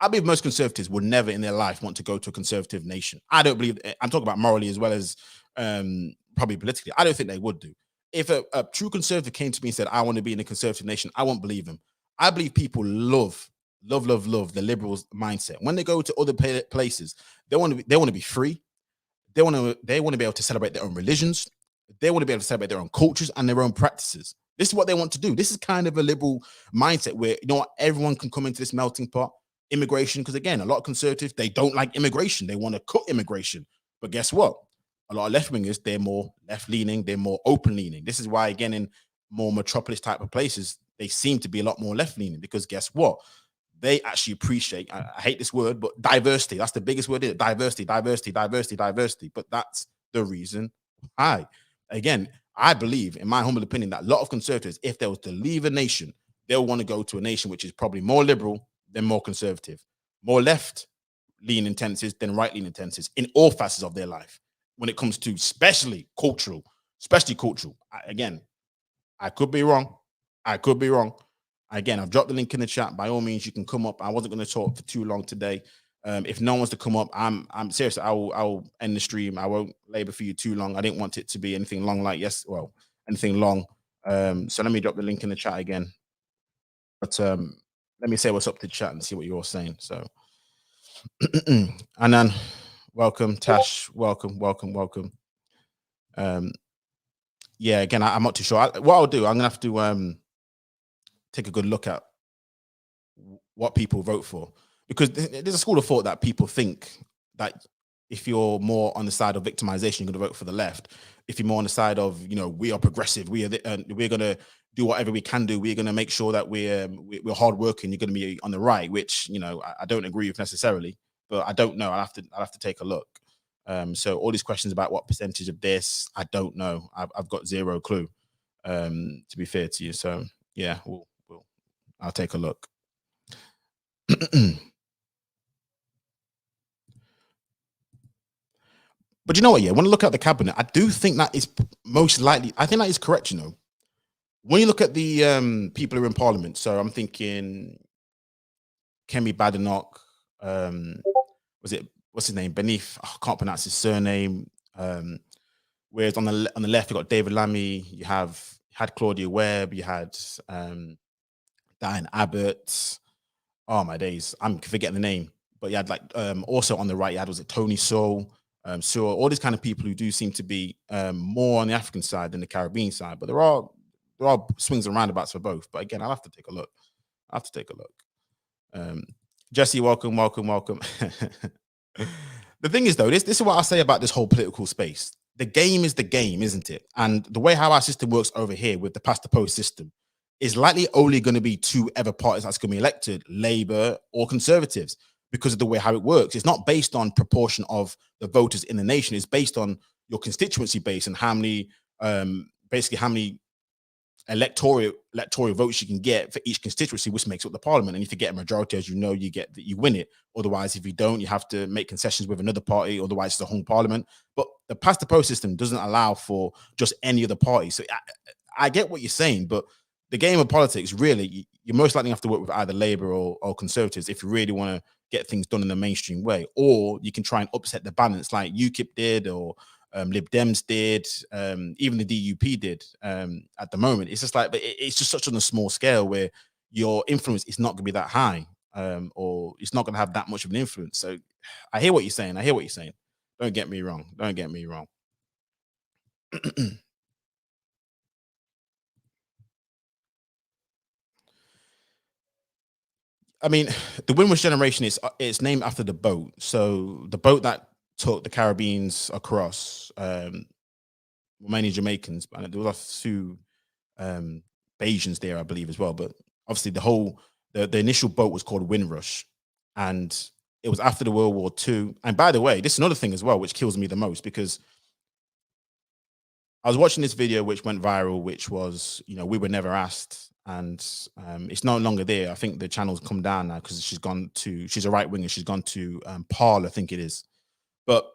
I believe most conservatives would never in their life want to go to a conservative nation. I don't believe, I'm talking about morally as well as probably politically. I don't think they would do. If a true conservative came to me and said, I want to be in a conservative nation, I won't believe him. I believe people love the liberals mindset. When they go to other places, they want to be free. They want to be able to celebrate their own religions. They want to be able to celebrate their own cultures and their own practices. This is what they want to do. This is kind of a liberal mindset where, everyone can come into this melting pot. immigration, because again, a lot of conservatives, they don't like immigration. They want to cut immigration. But guess what? A lot of left wingers, they're more left leaning, they're more open leaning. This is why, again, in more metropolis type of places, they seem to be a lot more left leaning, because guess what? They actually appreciate, I hate this word, but diversity. That's the biggest word, diversity, diversity, diversity, diversity. But that's the reason why. Again, I believe, in my humble opinion, that a lot of conservatives, if they was to leave a nation, they'll want to go to a nation which is probably more liberal than more conservative, more left leaning tendencies than right leaning tendencies in all facets of their life. When it comes to especially cultural, again, I could be wrong. I could be wrong. Again, I've dropped the link in the chat. By all means, you can come up. I wasn't going to talk for too long today. If no one's to come up, I'm serious. I will end the stream. I won't labor for you too long. I didn't want it to be anything long anything long. So let me drop the link in the chat again. But let me say what's up to the chat and see what you're all saying. So Anan, welcome. Tash, welcome. Yeah, again, I'm not too sure. What I'll do, I'm gonna have to take a good look at what people vote for, because there's a school of thought that people think that if you're more on the side of victimization, you're going to vote for the left. If you're more on the side of, we are progressive, we're going to do whatever we can do, we're going to make sure that we're hardworking, you're going to be on the right, which I don't agree with necessarily, but I don't know. I'll have to take a look. So all these questions about what percentage of this, I don't know. I've got zero clue. To be fair to you, so yeah, I'll take a look. But you know what? Yeah, when I look at the cabinet, I do think that is most likely. I think that is correct. When you look at the people who are in Parliament, so I'm thinking Kemi Badenoch. What's his name? Beneath. I can't pronounce his surname. Whereas on the left, you got David Lammy. You had Claudia Webb. You had Diane Abbott. Oh my days, I'm forgetting the name. But you had also on the right, you had Tony Sowell. So all these kind of people who do seem to be more on the African side than the Caribbean side, but there are swings and roundabouts for both. But again, I'll have to take a look. Jesse, welcome. The thing is, though, this is what I say about this whole political space. The game is the game, isn't it? And the way how our system works over here with the past the post system is likely only going to be two ever parties that's going to be elected, Labour or Conservatives, because of the way how it works. It's not based on proportion of the voters in the nation. It's based on your constituency base and how many electoral votes you can get for each constituency, which makes up the parliament. And if you get a majority, as you win it. Otherwise, if you don't, you have to make concessions with another party. Otherwise, it's a hung parliament. But the past the post system doesn't allow for just any other party. So I get what you're saying, but the game of politics, really, you're most likely have to work with either Labour or Conservatives if you really want to get things done in the mainstream way. Or you can try and upset the balance like UKIP did, or Lib Dems did, even the DUP did at the moment. It's just like, but it's just such on a small scale where your influence is not going to be that high, or it's not going to have that much of an influence. So I hear what you're saying. Don't get me wrong. I mean, the Windrush generation it's named after the boat. So the boat that took the Caribbeans across, were mainly Jamaicans, and there was a few Bajans there, I believe, as well. But obviously, the initial boat was called Windrush, and it was after the World War II. And by the way, this is another thing as well, which kills me the most, because I was watching this video which went viral, which was, we were never asked, and it's no longer there. I think the channel's come down now because she's a right winger. She's gone to Parl, I think it is. But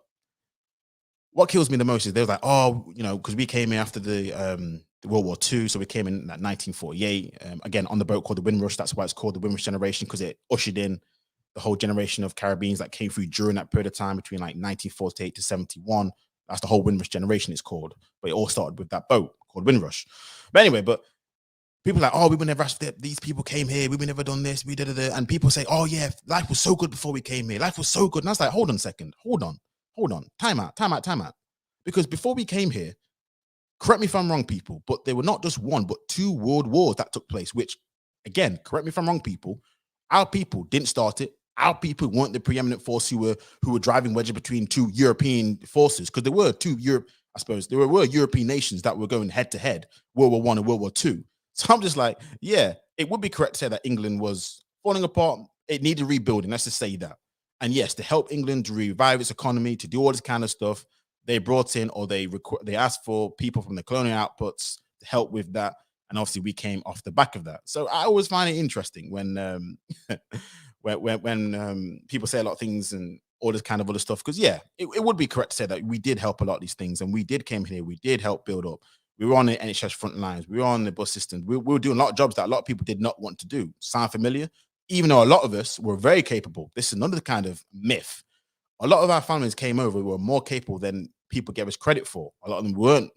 what kills me the most is they was like, oh, because we came in after the World War II, so we came in 1948. Again, on the boat called the Windrush. That's why it's called the Windrush generation, because it ushered in the whole generation of Caribbeans that came through during that period of time between 1948 to 71. That's the whole Windrush generation it's called. But it all started with that boat called Windrush. But anyway, people are like, oh, we were never asked. These people came here. We were never done this. We did it. And people say, oh yeah, life was so good before we came here. Life was so good. And I was like, hold on a second. Hold on. Time out. Because before we came here, correct me if I'm wrong, people, but there were not just one, but two world wars that took place, which, again, correct me if I'm wrong, people, our people didn't start it. Our people weren't the preeminent force who were driving wedges between two European forces, because there were two Europe, I suppose there were European nations that were going head to head, World War I and World War II. So I'm just like, yeah, it would be correct to say that England was falling apart. It needed rebuilding. Let's just say that. And yes, to help England to revive its economy, to do all this kind of stuff, they brought in, or they asked for people from the colonial outputs to help with that. And obviously, we came off the back of that. So I always find it interesting when when people say a lot of things and all this kind of other stuff. Because yeah, it would be correct to say that we did help a lot of these things, and we did came here, we did help build up. We were on the NHS front lines, we were on the bus systems, we were doing a lot of jobs that a lot of people did not want to do. Sound familiar? Even though a lot of us were very capable. This is another kind of myth. A lot of our families came over who were more capable than people gave us credit for. A lot of them weren't,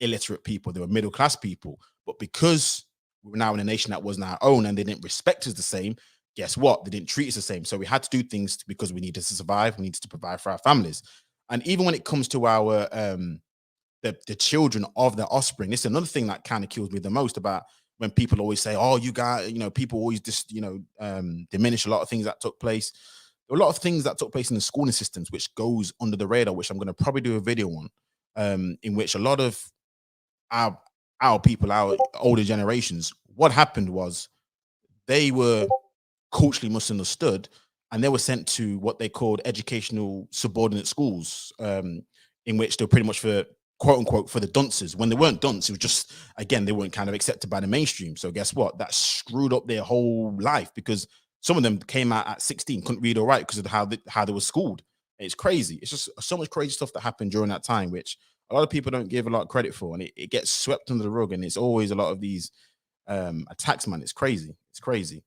illiterate people. They were middle class people. But because we were now in a nation that wasn't our own and they didn't respect us the same, guess what? They didn't treat us the same. So we had to do things because we needed to survive. We needed to provide for our families. And even when it comes to our the children of their offspring, this is another thing that kind of kills me the most about when people always say, "Oh, you guys," people always just diminish a lot of things that took place. There were a lot of things that took place in the schooling systems which goes under the radar, which I'm going to probably do a video on, in which a lot of our people, our older generations, what happened was they were culturally misunderstood, and they were sent to what they called educational subordinate schools, in which they were pretty much for quote unquote for the dunces. When they weren't dunce, it was just, again, they weren't kind of accepted by the mainstream. So guess what? That screwed up their whole life, because some of them came out at 16, couldn't read or write because of how they were schooled. It's crazy. It's just so much crazy stuff that happened during that time, which a lot of people don't give a lot of credit for, and it gets swept under the rug. And it's always a lot of these attacks, man. It's crazy. It's crazy.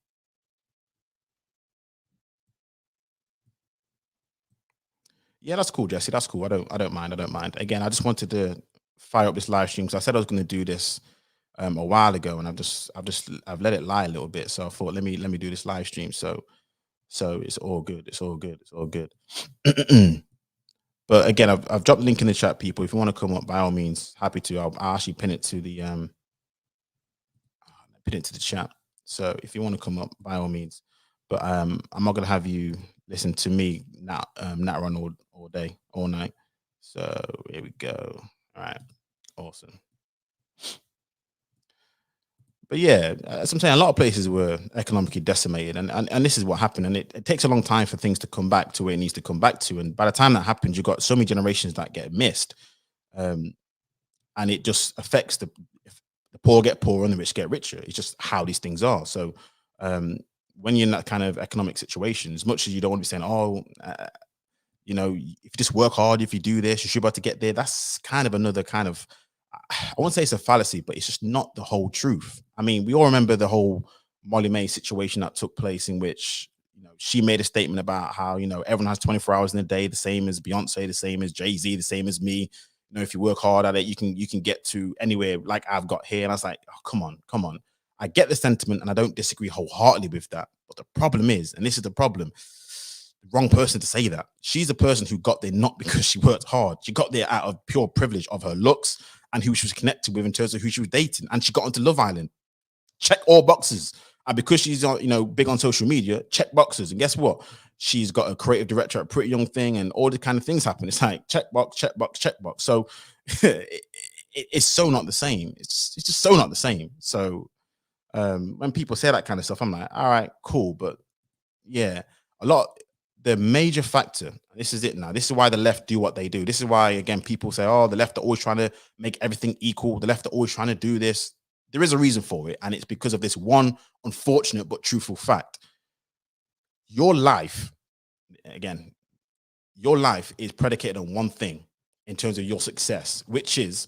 Yeah, that's cool, Jesse. That's cool. I don't mind. I don't mind. Again, I just wanted to fire up this live stream because I said I was going to do this a while ago, and I've let it lie a little bit. So I thought, let me do this live stream. So it's all good. It's all good. It's all good. But again, I've dropped the link in the chat, people. If you want to come up, by all means, happy to. I'll actually pin it to the pin it to the chat. So if you want to come up, by all means. But I'm not gonna have you listen to me not run all day, all night. So here we go. All right, awesome. But yeah, as I'm saying, a lot of places were economically decimated, and this is what happened. And it takes a long time for things to come back to where it needs to come back to. And by the time that happens, you've got so many generations that get missed, um, and it just affects the poor get poorer and the rich get richer. It's just how these things are. So um, when you're in that kind of economic situation, as much as you don't want to be saying, "Oh, if you just work hard, if you do this, you're about to get there," that's kind of another kind of, I won't say it's a fallacy, but it's just not the whole truth. I mean, we all remember the whole Molly May situation that took place, in which she made a statement about how everyone has 24 hours in a day, the same as Beyonce, the same as Jay-Z, the same as me. If you work hard at it, you can get to anywhere like I've got here. And I was like, oh, come on, come on. I get the sentiment, and I don't disagree wholeheartedly with that. But the problem is, and this is the problem, the wrong person to say that. She's a person who got there not because she worked hard. She got there out of pure privilege of her looks and who she was connected with in terms of who she was dating. And she got onto Love Island. Check all boxes. And because she's big on social media, check boxes. And guess what? She's got a creative director at Pretty Young Thing, and all the kind of things happen. It's like check box, check box, check box. So it's so not the same. It's just so not the same. So when people say that kind of stuff, I'm like, all right, cool. But yeah, a lot. The major factor, this is it now. This is why the left do what they do. This is why, again, people say, oh, the left are always trying to make everything equal. The left are always trying to do this. There is a reason for it. And it's because of this one unfortunate but truthful fact. Your life, again, your life is predicated on one thing in terms of your success, which is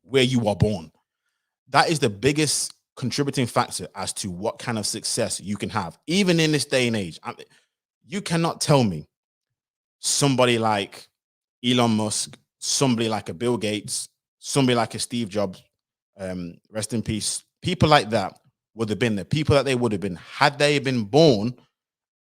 where you are born. That is the biggest contributing factor as to what kind of success you can have, even in this day and age. You cannot tell me somebody like Elon Musk, somebody like a Bill Gates, somebody like a Steve Jobs, rest in peace, people like that would have been the people that they would have been had they been born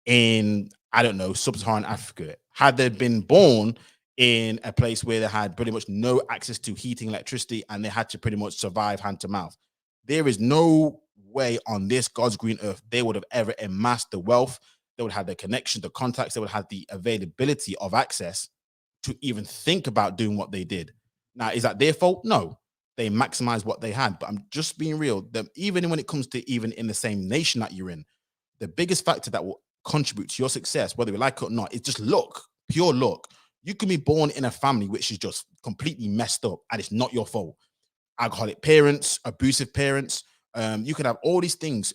in, I don't know, sub-Saharan Africa, had they been born in a place where they had pretty much no access to heating, electricity, and they had to pretty much survive hand to mouth. There is no way on this God's green earth they would have ever amassed the wealth, they would have the connection, the contacts, they would have the availability of access to even think about doing what they did. Now, is that their fault? No. They maximized what they had. But I'm just being real. That even when it comes to even in the same nation that you're in, the biggest factor that will contribute to your success, whether you like it or not, is just luck, pure luck. You can be born in a family which is just completely messed up and it's not your fault. Alcoholic parents, abusive parents. You could have all these things,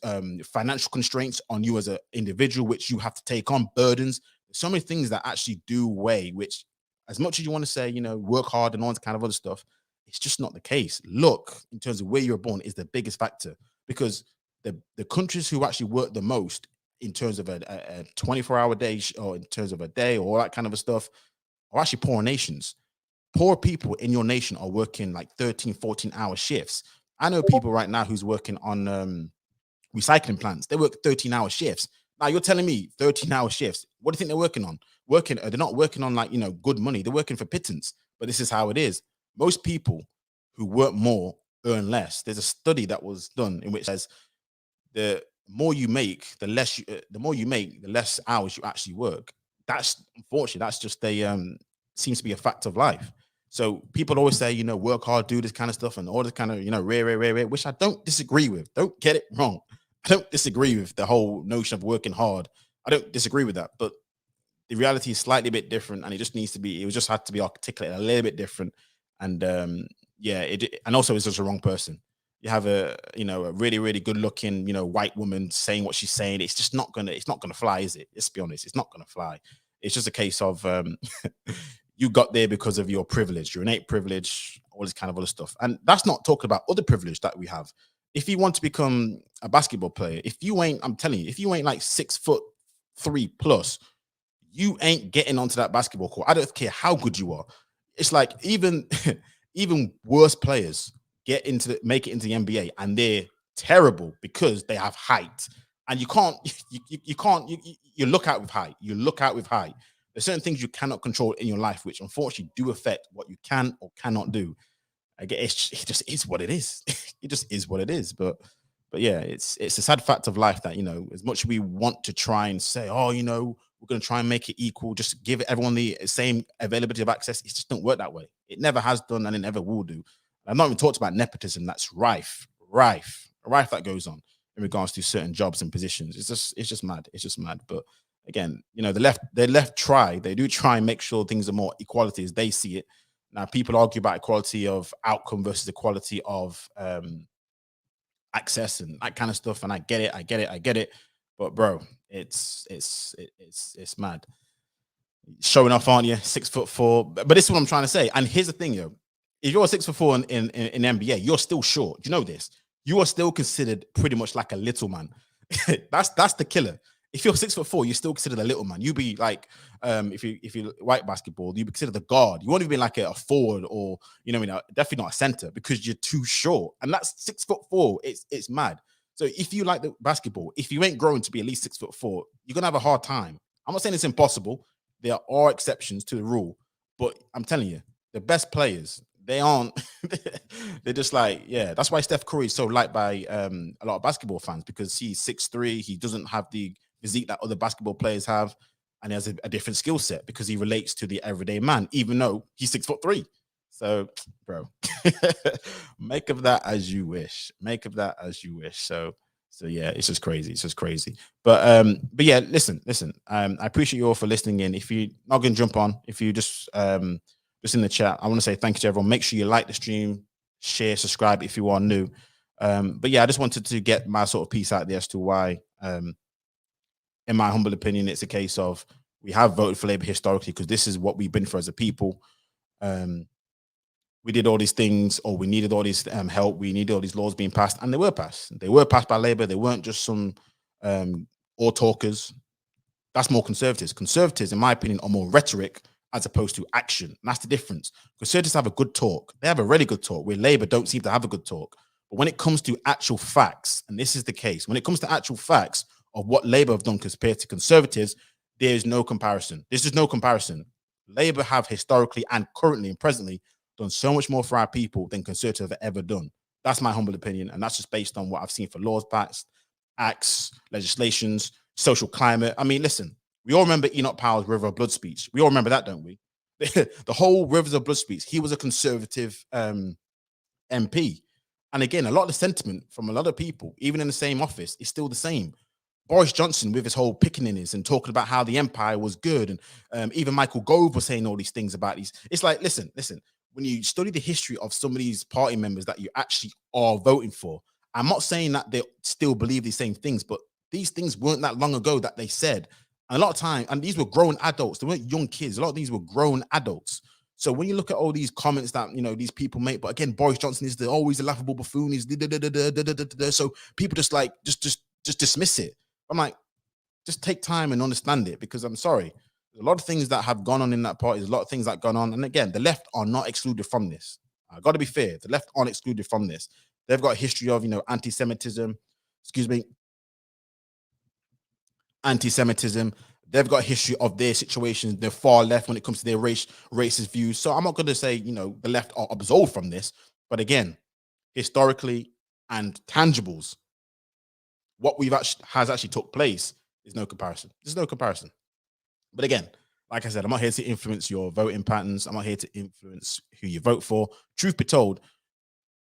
financial constraints on you as an individual, which you have to take on, burdens. So many things that actually do weigh, which, as much as you want to say, work hard and all that kind of other stuff, it's just not the case. Look, in terms of where you're born, is the biggest factor, because the countries who actually work the most in terms of a 24-hour day, or in terms of a day, or all that kind of stuff, are actually poor nations. Poor people in your nation are working like 13, 14-hour shifts. I know people right now who's working on recycling plants. They work 13-hour shifts. Now you're telling me 13-hour shifts. What do you think they're working on? They're not working on, like, good money. They're working for pittance. But this is how it is. Most people who work more earn less. There's a study that was done in which says the more you make, the more you make, the less hours you actually work. That's, unfortunately, that's just seems to be a fact of life. So people always say, work hard, do this kind of stuff, and all this kind of, rare, which I don't disagree with. Don't get it wrong. I don't disagree with the whole notion of working hard. I don't disagree with that. But the reality is slightly a bit different, and it just had to be articulated a little bit different. And yeah, and also it's just the wrong person. You have a really, really good looking, white woman saying what she's saying. It's just not gonna fly, is it? Let's be honest, it's not gonna fly. It's just a case of you got there because of your privilege, your innate privilege, all this kind of other stuff. And that's not talking about other privilege that we have. If you want to become a basketball player, I'm telling you, if you ain't like 6'3" plus, you ain't getting onto that basketball court. I don't care how good you are. It's like even even worse players make it into the NBA, and they're terrible because they have height. And you can't you look out with height. You look out with height. There's certain things you cannot control in your life, which unfortunately do affect what you can or cannot do. I guess it just is what it is. It just is what it is. But yeah, it's a sad fact of life that, as much as we want to try and say, oh, we're going to try and make it equal, just give everyone the same availability of access, it just don't work that way. It never has done, and it never will do. I've not even talked about nepotism. That's rife that goes on in regards to certain jobs and positions. It's just mad. It's just mad. But again, the left they do try and make sure things are more equality as they see it. Now, people argue about equality of outcome versus equality of access and that kind of stuff, and I get it. But bro, it's mad. Showing off, aren't you? 6'4". But this is what I'm trying to say. And here's the thing, if you're 6'4" in NBA, you're still short. Do you know this? You are still considered pretty much like a little man. That's the killer. If you're 6'4", you're still considered a little man. You be like, if you white basketball, you be considered a guard. You won't even be like a forward, or definitely not a center, because you're too short. And that's 6'4". It's mad. So if you like the basketball, if you ain't growing to be at least 6'4", you're gonna have a hard time. I'm not saying it's impossible. There are exceptions to the rule, but I'm telling you, the best players, they aren't. They're just like, yeah. That's why Steph Curry is so liked by a lot of basketball fans, because he's 6'3". He doesn't have the physique that other basketball players have, and he has a different skill set because he relates to the everyday man, even though he's 6'3". So, bro, make of that as you wish. So yeah, it's just crazy. But yeah, listen. I appreciate you all for listening in. If you're not gonna jump on, if you just in the chat, I want to say thank you to everyone. Make sure you like the stream, share, subscribe if you are new. But yeah, I just wanted to get my sort of piece out there as to why, in my humble opinion, it's a case of we have voted for Labour historically because this is what we've been for as a people. We did all these things, or we needed all this help. We needed all these laws being passed, and they were passed. They were passed by Labour. They weren't just some all talkers. That's more conservatives. Conservatives, in my opinion, are more rhetoric as opposed to action. And that's the difference. Conservatives have a good talk. They have a really good talk, where Labour don't seem to have a good talk. But when it comes to actual facts, and this is the case, when it comes to actual facts of what Labour have done compared to Conservatives, there is no comparison. This is no comparison. Labour have historically and currently and presently done so much more for our people than Conservatives have ever done. That's my humble opinion, and that's just based on what I've seen for laws passed, acts, legislations, social climate. I mean, listen, we all remember Enoch Powell's River of Blood speech. We all remember that, don't we? The whole Rivers of Blood speech. He was a conservative MP. And again, a lot of the sentiment from a lot of people, even in the same office, is still the same. Boris Johnson with his whole pickaninnies and talking about how the empire was good. And even Michael Gove was saying all these things about these. It's like, listen, when you study the history of some of these party members that you actually are voting for, I'm not saying that they still believe these same things, but these things weren't that long ago that they said. And a lot of time, and these were grown adults, they weren't young kids. A lot of these were grown adults. So when you look at all these comments that these people make, but again, Boris Johnson is always a laughable buffoon. He's so people just like just dismiss it. I'm like, just take time and understand it, because I'm sorry, there's a lot of things that have gone on in that party. There's a lot of things that gone on, and again, the left are not excluded from this. I got to be fair, the left aren't excluded from this. They've got a history of anti-Semitism. Excuse me, anti-Semitism. They've got a history of their situations, the far left, when it comes to their racist views. So I'm not going to say, the left are absolved from this. But again, historically and tangibles, what has actually took place is no comparison. There's no comparison. But again, like I said, I'm not here to influence your voting patterns. I'm not here to influence who you vote for. Truth be told,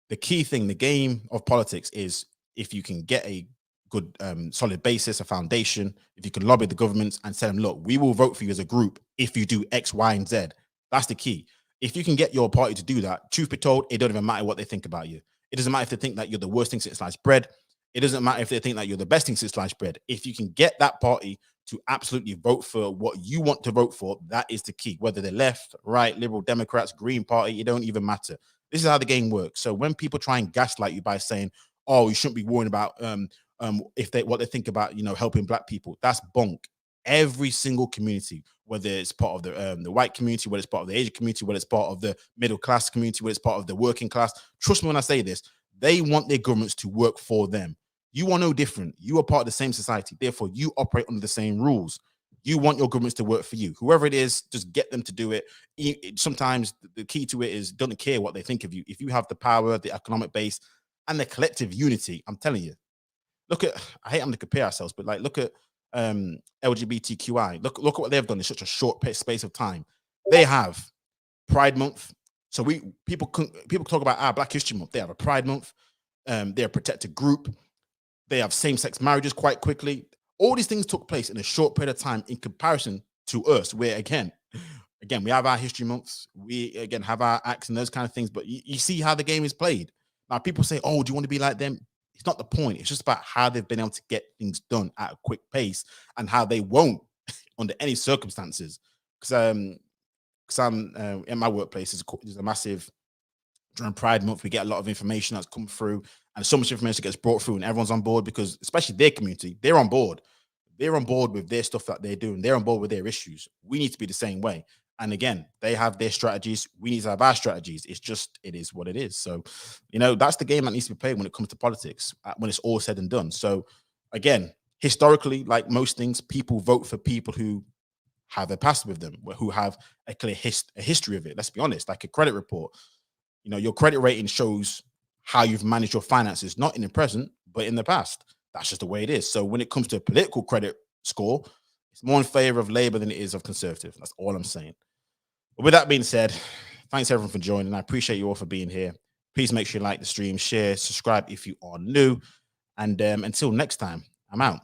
the key thing, the game of politics, is if you can get a good solid basis, a foundation, if you can lobby the governments and tell them, look, we will vote for you as a group if you do X, Y, and Z. That's the key. If you can get your party to do that, truth be told, it doesn't even matter what they think about you. It doesn't matter if they think that you're the worst thing since sliced bread. It doesn't matter if they think that you're the best thing since sliced bread. If you can get that party to absolutely vote for what you want to vote for, that is the key. Whether they're left, right, liberal, Democrats, Green Party, it don't even matter. This is how the game works. So when people try and gaslight you by saying, oh, you shouldn't be worrying about what they think about helping black people, that's bunk. Every single community, whether it's part of the white community, whether it's part of the Asian community, whether it's part of the middle class community, whether it's part of the working class, trust me when I say this, they want their governments to work for them. You are no different. You are part of the same society. Therefore, you operate under the same rules. You want your governments to work for you. Whoever it is, just get them to do it. Sometimes the key to it is don't care what they think of you. If you have the power, the economic base, and the collective unity, I'm telling you. Look at, I hate having to compare ourselves, but like look at LGBTQI. Look at what they've done in such a short space of time. They have Pride Month. So people talk about our Black History Month. They have a Pride Month. They're a protected group. They have same-sex marriages quite quickly. All these things took place in a short period of time in comparison to us, where again, we have our history months. We again have our acts and those kind of things. But you see how the game is played. Now people say, "Oh, do you want to be like them?" It's not the point. It's just about how they've been able to get things done at a quick pace and how they won't under any circumstances. Because I'm in my workplace, there's a massive, during Pride Month, we get a lot of information that's come through, and so much information gets brought through, and everyone's on board because, especially their community, they're on board. They're on board with their stuff that they're doing. They're on board with their issues. We need to be the same way. And again, they have their strategies. We need to have our strategies. It is what it is. So, that's the game that needs to be played when it comes to politics, when it's all said and done. So, again, historically, like most things, people vote for people who have a past with them, who have a clear history of it. Let's be honest, like a credit report. Your credit rating shows how you've managed your finances, not in the present, but in the past. That's just the way it is. So when it comes to a political credit score, it's more in favor of Labour than it is of Conservative. That's all I'm saying. But with that being said, thanks everyone for joining. I appreciate you all for being here. Please make sure you like the stream, share, subscribe if you are new. And until next time, I'm out.